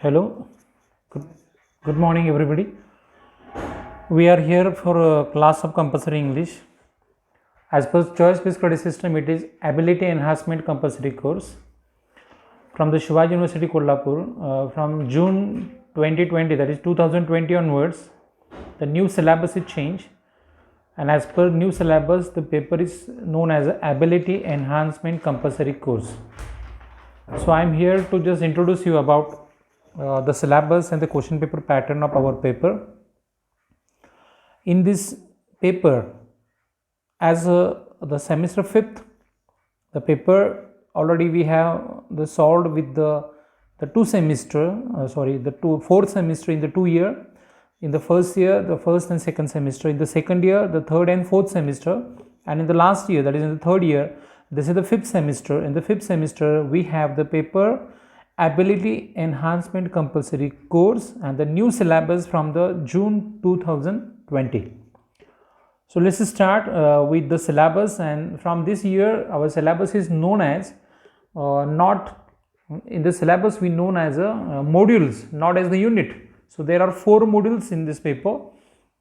Hello, good, good morning everybody. We are here for a class of compulsory English. As per choice based credit system, it is ability enhancement compulsory course from the Shivaji University Kolhapur from June 2020, that is 2020 onwards. The new syllabus is changed, and as per new syllabus, the paper is known as ability enhancement compulsory course. So I am here to just introduce you about the syllabus and the question paper pattern of our paper. In this paper, as the semester 5th, the paper already we have the solved with the fourth semester in the 2 year. In the first year, the first and second semester. In the second year, the third and fourth semester. And in the last year, that is in the third year, this is the fifth semester. In the fifth semester, we have the paper ability enhancement compulsory course and the new syllabus from the June 2020. So let's start with the syllabus, and from this year our syllabus is known as not in the syllabus we known as modules, not as the unit. So there are 4 modules in this paper,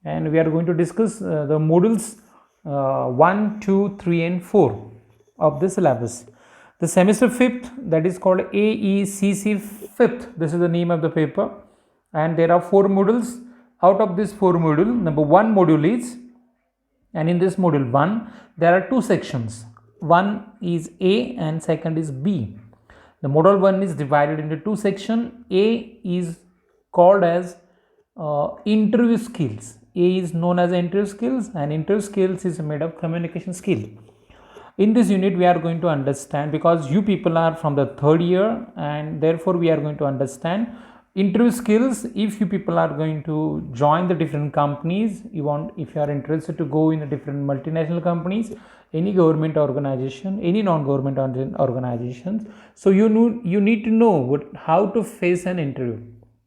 and we are going to discuss the modules 1, 2, 3 and 4 of the syllabus. The semester 5th, that is called AECC 5th, this is the name of the paper, and there are 4 modules. Out of this 4 module, number 1 module is, and in this module 1 there are 2 sections. One is A and second is B. The module 1 is divided into 2 sections. A is called as interview skills. A is known as interview skills, and interview skills is made of communication skill. In this unit we are going to understand, because you people are from the 3rd year, and therefore we are going to understand interview skills. If you people are going to join the different companies, if you are interested to go in the different multinational companies, any government organization, any non-government organizations, so you need to know how to face an interview,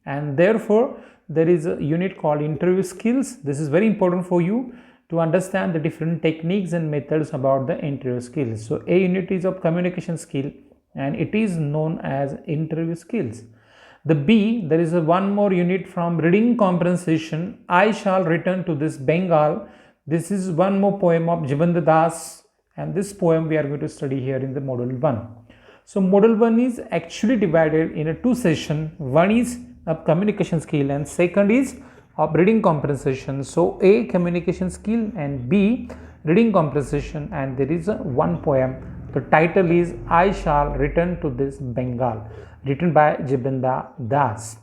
and therefore there is a unit called interview skills. This is very important for you to understand the different techniques and methods about the interview skills. So A unit is of communication skill, and it is known as interview skills. The B, there is one more unit from reading comprehension. I shall return to this Bengal. This is one more poem of Jibandar Das, and this poem we are going to study here in the module 1. So module 1 is actually divided in 2 sessions. One is of communication skill and second is of reading comprehension. So A, communication skill, and B, reading comprehension, and there is one poem. The title is I shall return to this Bengal, written by Jibandar Das.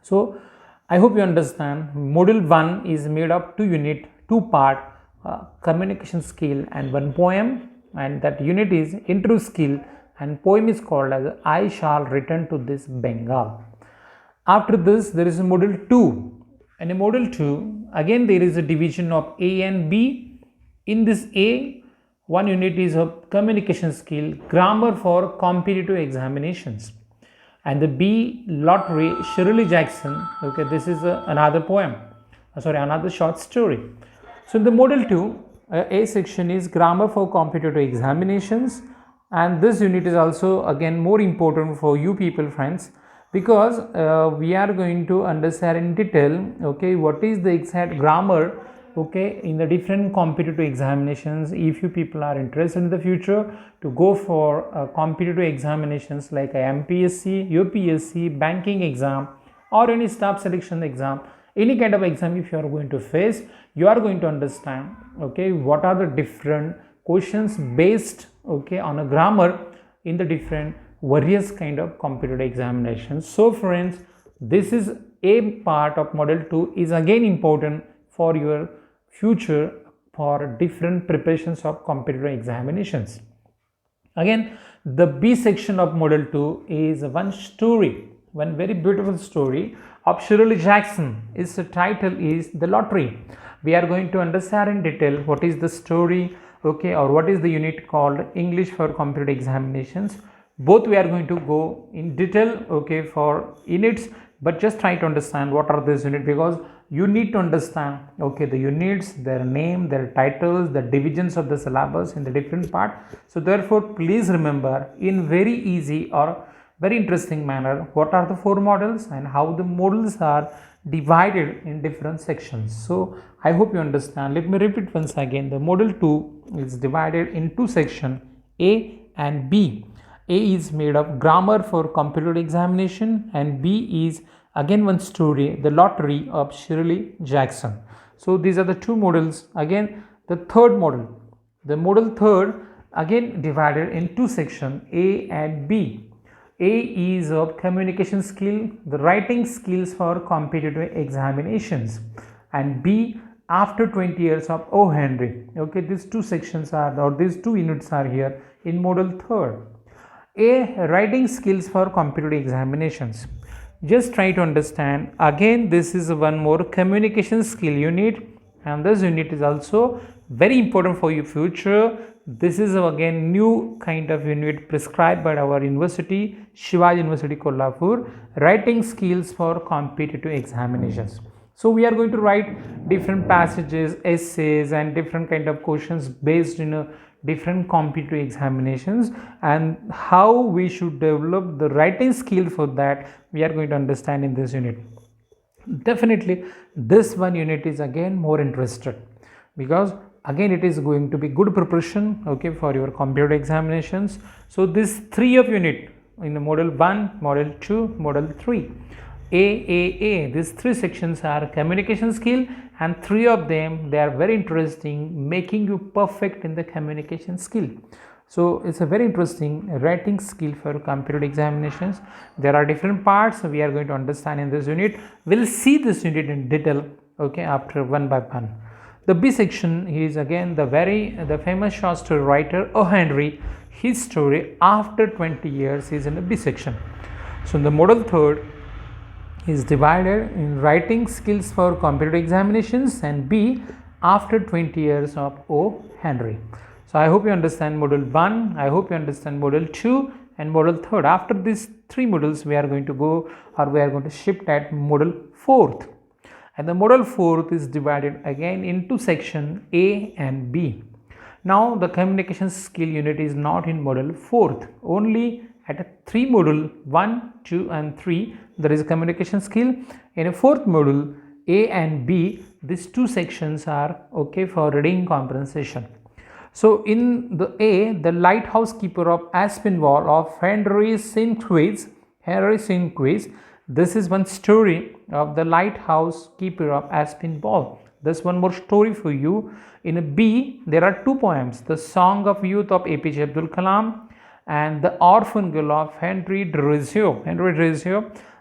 So I hope you understand. Module 1 is made of 2 units, 2 parts, communication skill and 1 poem, and that unit is interview skill, and poem is called as I shall return to this Bengal. After this there is a module 2, and in module 2 again there is a division of A and B. In this A, one unit is of communication skill, grammar for competitive examinations, and the B, lottery, Shirley Jackson. Okay, this is another poem, another short story. So in the module 2, A section is grammar for competitive examinations, and this unit is also again more important for you people, friends, because we are going to understand in detail, okay, what is the exact grammar, okay, in the different competitive examinations. If you people are interested in the future to go for competitive examinations like MPSC, UPSC, banking exam, or any staff selection exam, any kind of exam if you are going to face, you are going to understand, okay, what are the different questions based, okay, on a grammar in the different various kind of competitive examinations. So friends, this is a part of module 2 is again important for your future for different preparations of competitive examinations. Again, the B section of module 2 is one story, one very beautiful story of Shirley Jackson. Its title is The Lottery. We are going to understand in detail what is the story, okay, or what is the unit called English for competitive examinations. Both we are going to go in detail, okay, for units, but just try to understand what are these units, because you need to understand, okay, the units, their name, their titles, the divisions of the syllabus in the different part. So therefore please remember in very easy or very interesting manner what are the 4 models and how the models are divided in different sections. So I hope you understand. Let me repeat once again. The model 2 is divided in 2 sections, A and B. A is made of grammar for computer examination and B is again one story, the lottery of Shirley Jackson. So these are the 2 models. Again the third model, the model third, again divided in 2 sections, A and B. A is of communication skill, the writing skills for competitive examinations, and B after 20 years of O. Henry. Okay, these 2 sections are, or these 2 units are here in model third. A, writing skills for competitive examinations. Just try to understand. Again, this is one more communication skill unit, and this unit is also very important for your future. This is again new kind of unit prescribed by our university, Shivaji University Kolhapur, writing skills for competitive examinations. So we are going to write different passages, essays and different kind of questions based in different competitive examinations, and how we should develop the writing skill for that we are going to understand in this unit. Definitely this one unit is again more interested, because again it is going to be good preparation, okay, for your computer examinations. So this 3 of unit in the model 1, model 2, model 3, these 3 sections are communication skill, and 3 of them they are very interesting, making you perfect in the communication skill. So it's a very interesting writing skill for computer examinations. There are different parts we are going to understand in this unit. We'll see this unit in detail, okay, after one by one. The B section is again the famous short story writer O. Henry. His story after 20 years is in the B section. So in the model third is divided in writing skills for competitive examinations and B after 20 years of O. Henry. So I hope you understand model 1, I hope you understand model 2 and model 3. After these 3 models we are going to go, or we are going to shift at model 4th. And the model 4th is divided again into section A and B. Now the communication skill unit is not in model 4th, only at a 3 module 1, 2 and 3 there is a communication skill. In a 4th module A and B, these 2 sections are okay for reading comprehension. So in the A, the lighthouse keeper of Aspinwall of Henry Sinquis, this is one story of the lighthouse keeper of Aspinwall. This one more story for you. In a B, there are 2 poems, the Song of Youth of APJ Abdul Kalam and the Orphan Girl of Henry Drezio.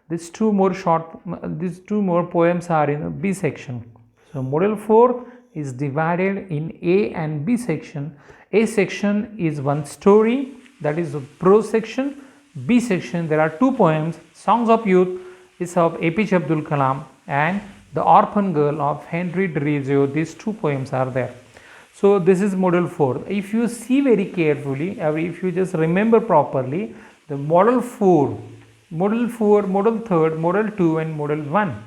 These two more poems are in the B section. So model 4 is divided in A and B section. A section is one story, that is the prose section. B section there are 2 poems, Songs of Youth is of APJ Abdul Kalam and the Orphan Girl of Henry Drezio. These 2 poems are there. So this is model 4. If you see very carefully, or if you just remember properly, the model 4, model 3rd, model 2 and model 1.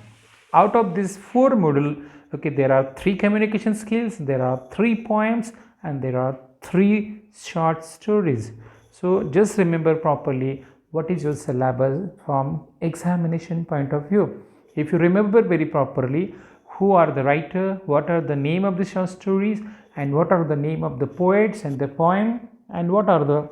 Out of this 4 model, okay, there are 3 communication skills, there are 3 poems and there are 3 short stories. So just remember properly what is your syllabus from examination point of view. If you remember very properly, who are the writer, what are the name of the short stories and what are the name of the poets and the poem, and what are the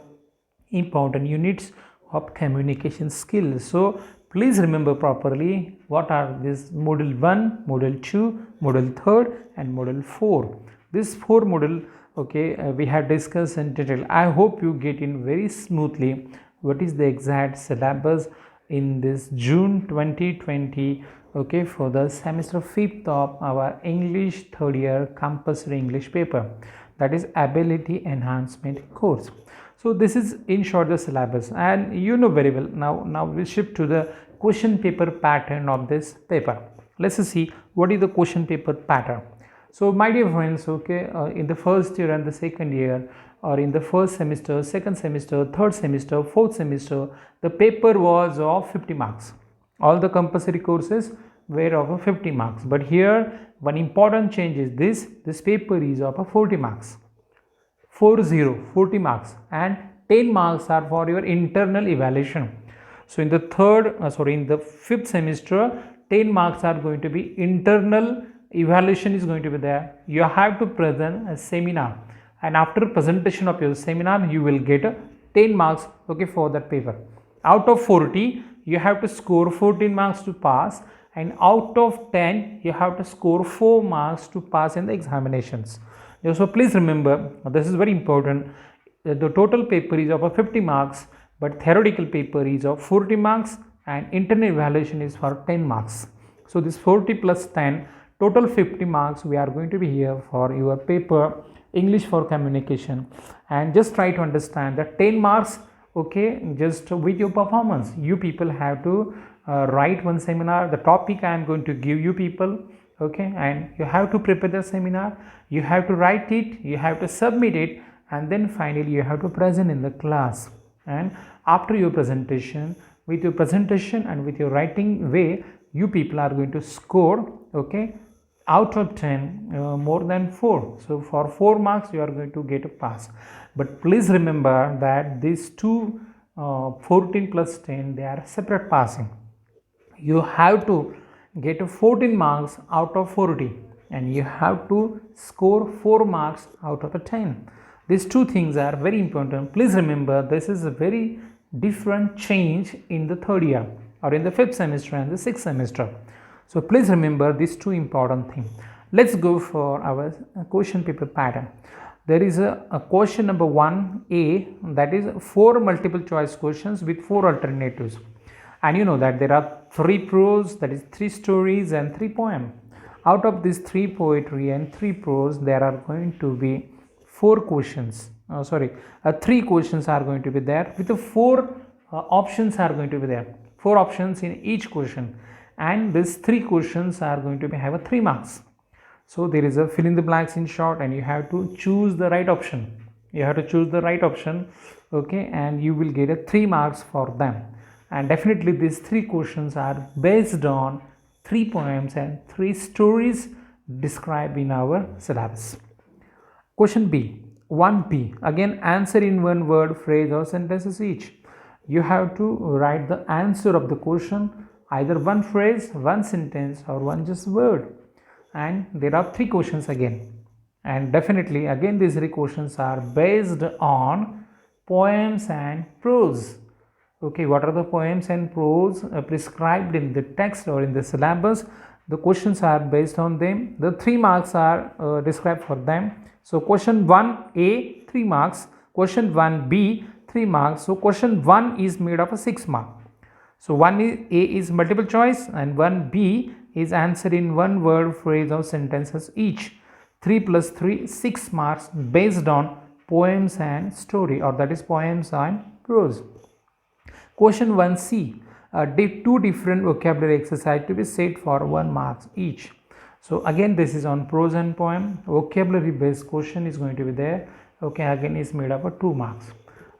important units of communication skills. So please remember properly what are these model 1, model 2, model 3rd and model 4. This 4 model, okay, we have discussed in detail. I hope you get in very smoothly what is the exact syllabus in this June 2020, okay, for the semester 5th of our English 3rd year compulsory English paper, that is ability enhancement course. So this is in short the syllabus, and you know very well. Now we shift to the question paper pattern of this paper. Let's see what is the question paper pattern. So my dear friends, okay, in the first year and the second year, or in the first semester, second semester, third semester, fourth semester, the paper was of 50 marks. All the compulsory courses were of 50 marks, but here one important change is this paper is of 40 marks. 40 marks, and 10 marks are for your internal evaluation. So in the in the fifth semester, 10 marks are going to be internal evaluation is going to be there. You have to present a seminar, and after presentation of your seminar, you will get 10 marks, okay, for that paper. Out of 40, you have to score 14 marks to pass, and out of 10, you have to score 4 marks to pass in the examinations. So please remember, this is very important. The total paper is of 50 marks, but theoretical paper is of 40 marks, and internal evaluation is for 10 marks. So this 40 plus 10, total 50 marks we are going to be here for your paper English for communication. And just try to understand that 10 marks, okay, just with your performance, you people have to write one seminar. The topic I am going to give you people, okay, and you have to prepare the seminar, you have to write it, you have to submit it, and then finally you have to present in the class. And after your presentation, with your presentation and with your writing way, you people are going to score, okay, out of 10 more than 4. So for 4 marks you are going to get a pass. But please remember that these two 14 plus 10, they are separate passing. You have to get 14 marks out of 40, and you have to score 4 marks out of 10. These two things are very important. Please remember, this is a very different change in the third year or in the fifth semester and the sixth semester. So please remember these two important things. Let's go for our question paper pattern. There is a question number 1A, that is 4 multiple choice questions with 4 alternatives. And you know that there are 3 prose, that is 3 stories and 3 poems. Out of these 3 poetry and 3 prose, there are going to be 4 questions. 3 questions are going to be there with the 4 options are going to be there. 4 options in each question, and these 3 questions are going to have a 3 marks. So there is a fill in the blanks in short, and you have to choose the right option. You have to choose the right option, okay, and you will get a 3 marks for them. And definitely these 3 questions are based on 3 poems and 3 stories described in our syllabus. Question B, 1B, again answer in one word, phrase or sentences each. You have to write the answer of the question, either one phrase, one sentence, or one just word. And there are 3 questions again, and definitely again these 3 questions are based on poems and prose. Okay, what are the poems and prose prescribed in the text or in the syllabus? The questions are based on them. The 3 marks are described for them. So question 1A, 3 marks. Question 1B, 3 marks. So question 1 is made of a 6 mark. So 1A is multiple choice, and 1B is answer in one word, phrase or sentences each. 3 plus 3, 6 marks based on poems and story, or that is poems and prose. Question 1C, 2 different vocabulary exercise to be said for 1 mark each. So again this is on prose and poem. Vocabulary based question is going to be there. Okay, again is made up of 2 marks.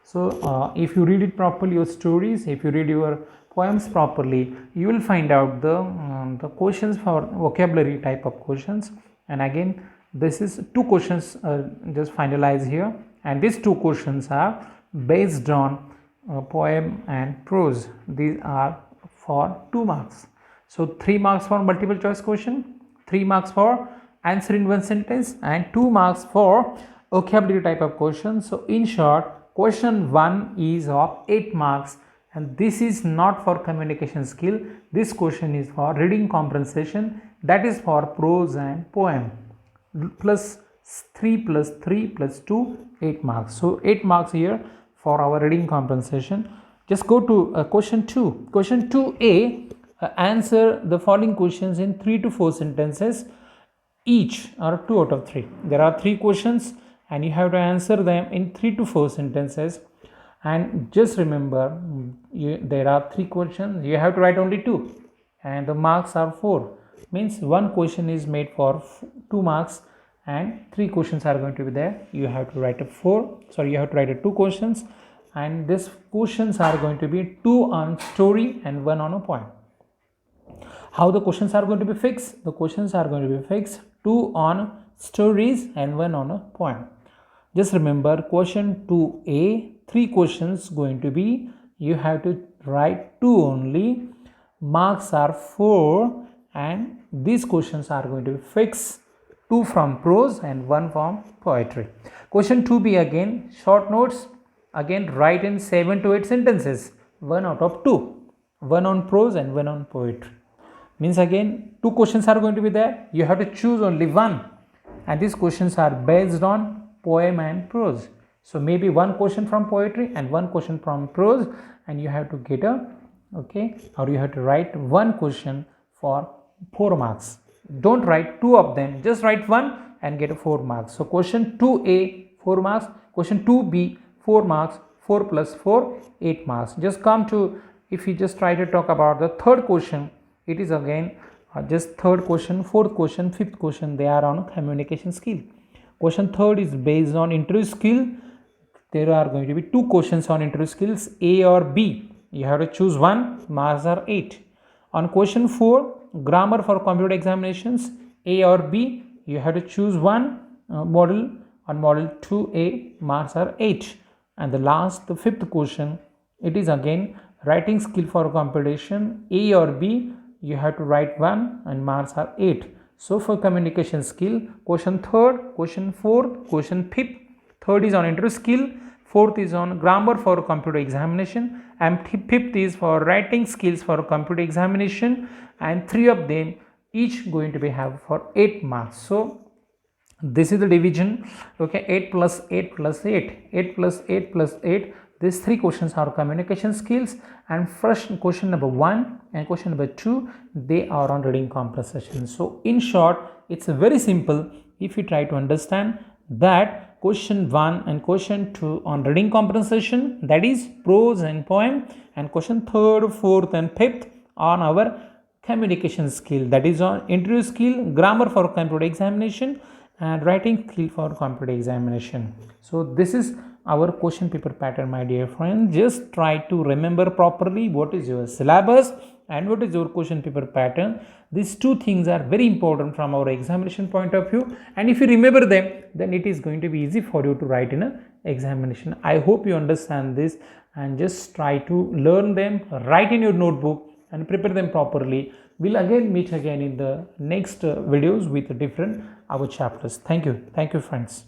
So if you read it properly, your stories, if you read your poems properly, you will find out the questions for vocabulary type of questions. And again this is 2 questions just finalized here, and these 2 questions are based on poem and prose. These are for 2 marks. So 3 marks for multiple choice question, 3 marks for answer in one sentence, and 2 marks for vocabulary type of question. So in short, question 1 is of 8 marks, and this is not for communication skill. This question is for reading comprehension, that is for prose and poem. Plus 3 plus 3 plus 2, 8 marks. So 8 marks here for our reading comprehension. Just go to question 2. Question 2A, answer the following questions in 3 to 4 sentences each, or 2 out of 3. There are 3 questions, and you have to answer them in 3 to 4 sentences. And just remember, there are 3 questions, you have to write only 2, and the marks are 4. Means 1 question is made for 2 marks, and 3 questions are going to be there. You have to write you have to write 2 questions, and these questions are going to be 2 on story and 1 on a poem. How the questions are going to be fixed? The questions are going to be fixed 2 on stories and 1 on a poem. Just remember, question 2A, 3 questions going to be, you have to write 2 only. Marks are 4, and these questions are going to be fixed, 2 from prose and 1 from poetry. Question 2b again, short notes. Again, write in 7 to 8 sentences, 1 out of 2, 1 on prose and 1 on poetry. Means again 2 questions are going to be there, you have to choose only one, and these questions are based on poem and prose. So maybe 1 question from poetry and 1 question from prose, and you have to get a or you have to write 1 question for 4 marks. Don't write 2 of them, just write 1 and get 4 marks. So question 2a 4 marks, question 2b 4 marks, 4 plus 4 8 marks. Just come to, if you just try to talk about the third question, it is again just third question, fourth question, fifth question, they are on communication skill. Question third is based on interview skill. There are going to be 2 questions on interview skills, A or B. You have to choose one, marks are 8. On question 4, grammar for computer examinations, A or B, you have to choose one model. On model 2A, marks are 8. And the last, the fifth question, it is again writing skill for competition, A or B, you have to write one and marks are 8. So for communication skill, question third, question fourth, question fifth. Third is on interview skill, fourth is on grammar for computer examination, and fifth is for writing skills for computer examination, and 3 of them each going to be have for 8 marks. So this is the division. 8 plus 8 plus 8, 8 plus 8 plus 8. These 3 questions are communication skills, and first question number 1 and question number 2, they are on reading comprehension. So in short, it's very simple if you try to understand that question 1 and question 2 on reading comprehension, that is prose and poem, and question 3rd, 4th and 5th on our communication skill, that is on interview skill, grammar for computer examination, and writing skill for computer examination. So this is our question paper pattern, my dear friend. Just try to remember properly what is your syllabus and what is your question paper pattern. These 2 things are very important from our examination point of view, and if you remember them, then it is going to be easy for you to write in an examination. I hope you understand this, and just try to learn them, write in your notebook and prepare them properly. We'll again meet again in the next videos with different our chapters. Thank you friends.